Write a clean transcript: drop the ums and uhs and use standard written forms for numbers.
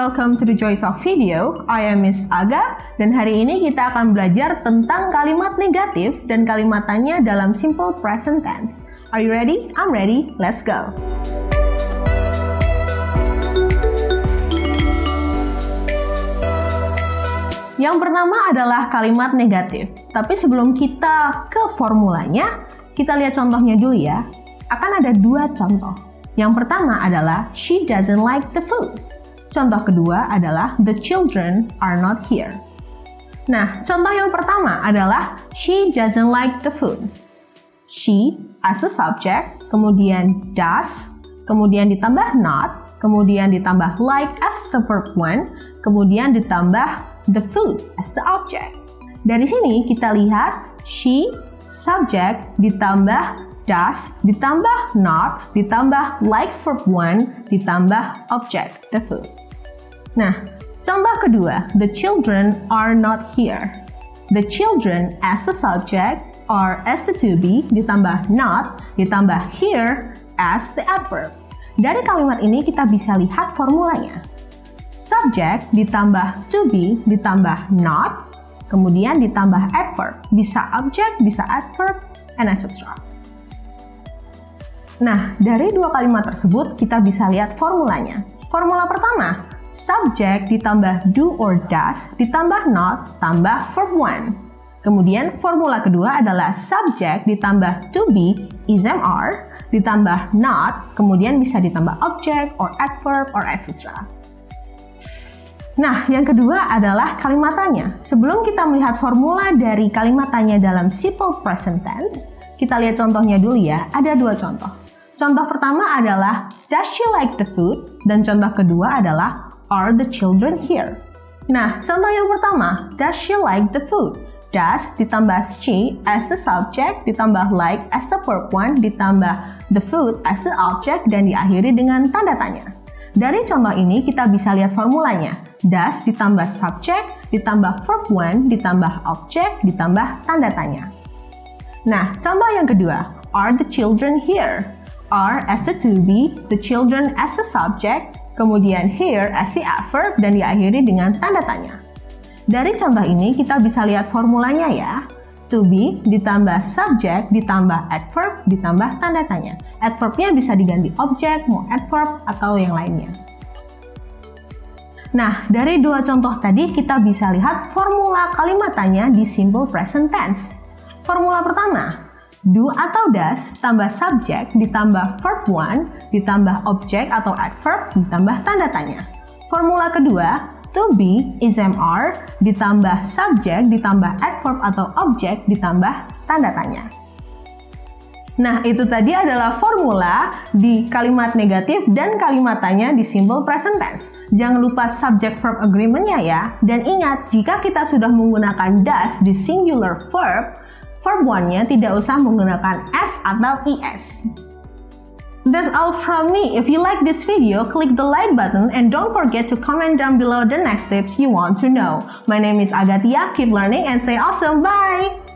welcome to the Joy Talk video. I am Miss Aga, dan hari ini kita akan belajar tentang kalimat negatif dan kalimat tanya dalam simple present tense. Are you ready? I'm ready. Let's go. Yang pertama adalah kalimat negatif. Tapi sebelum kita ke formulanya, kita lihat contohnya dulu ya. Akan ada dua contoh. Yang pertama adalah she doesn't like the food. Contoh kedua adalah the children are not here. Nah, contoh yang pertama adalah she doesn't like the food. She as a subject, kemudian does, kemudian ditambah not, kemudian ditambah like as the verb 1, kemudian ditambah the food as the object. Dari sini kita lihat she, subject, ditambah does, ditambah not, ditambah like verb 1, ditambah object, the food. Nah, contoh kedua, the children are not here. The children as the subject, are as the to be, ditambah not, ditambah here as the adverb. Dari kalimat ini kita bisa lihat formulanya. Subject ditambah to be, ditambah not, kemudian ditambah adverb. Bisa object, bisa adverb, and etc. Nah, dari dua kalimat tersebut kita bisa lihat formulanya. Formula pertama, subject ditambah do or does, ditambah not, tambah verb 1. Kemudian formula kedua adalah subject ditambah to be, is am are, ditambah not, kemudian bisa ditambah object or adverb or etc. Nah, yang kedua adalah kalimat tanya. Sebelum kita melihat formula dari kalimat tanya dalam simple present tense, kita lihat contohnya dulu ya. Ada dua contoh. Contoh pertama adalah does she like the food? Dan contoh kedua adalah are the children here? Nah, contoh yang pertama, does she like the food? Does ditambah she as the subject, ditambah like as the verb 1, ditambah the food as the object, dan diakhiri dengan tanda tanya. Dari contoh ini kita bisa lihat formulanya. Does ditambah subject, ditambah verb 1, ditambah object, ditambah tanda tanya. Nah, contoh yang kedua, are the children here? Are as the to be, the children as the subject, kemudian here as the adverb, dan diakhiri dengan tanda tanya. Dari contoh ini kita bisa lihat formulanya ya. To be ditambah subject, ditambah adverb, ditambah tanda tanya. Adverbnya bisa diganti object, mau adverb, atau yang lainnya. Nah, dari dua contoh tadi kita bisa lihat formula kalimat tanya di simple present tense. Formula pertama, do atau does, tambah subject, ditambah verb 1, ditambah object atau adverb, ditambah tanda tanya. Formula kedua, to be, is am are, ditambah subject, ditambah adverb atau object, ditambah tanda tanya. Nah, itu tadi adalah formula di kalimat negatif dan kalimat tanya di simple present tense. Jangan lupa subject verb agreement-nya ya. Dan ingat, jika kita sudah menggunakan does di singular verb, verb 1-nya tidak usah menggunakan s atau es. That's all from me. If you like this video, click the like button and don't forget to comment down below the next tips you want to know. My name is Agatia. Keep learning and stay awesome. Bye!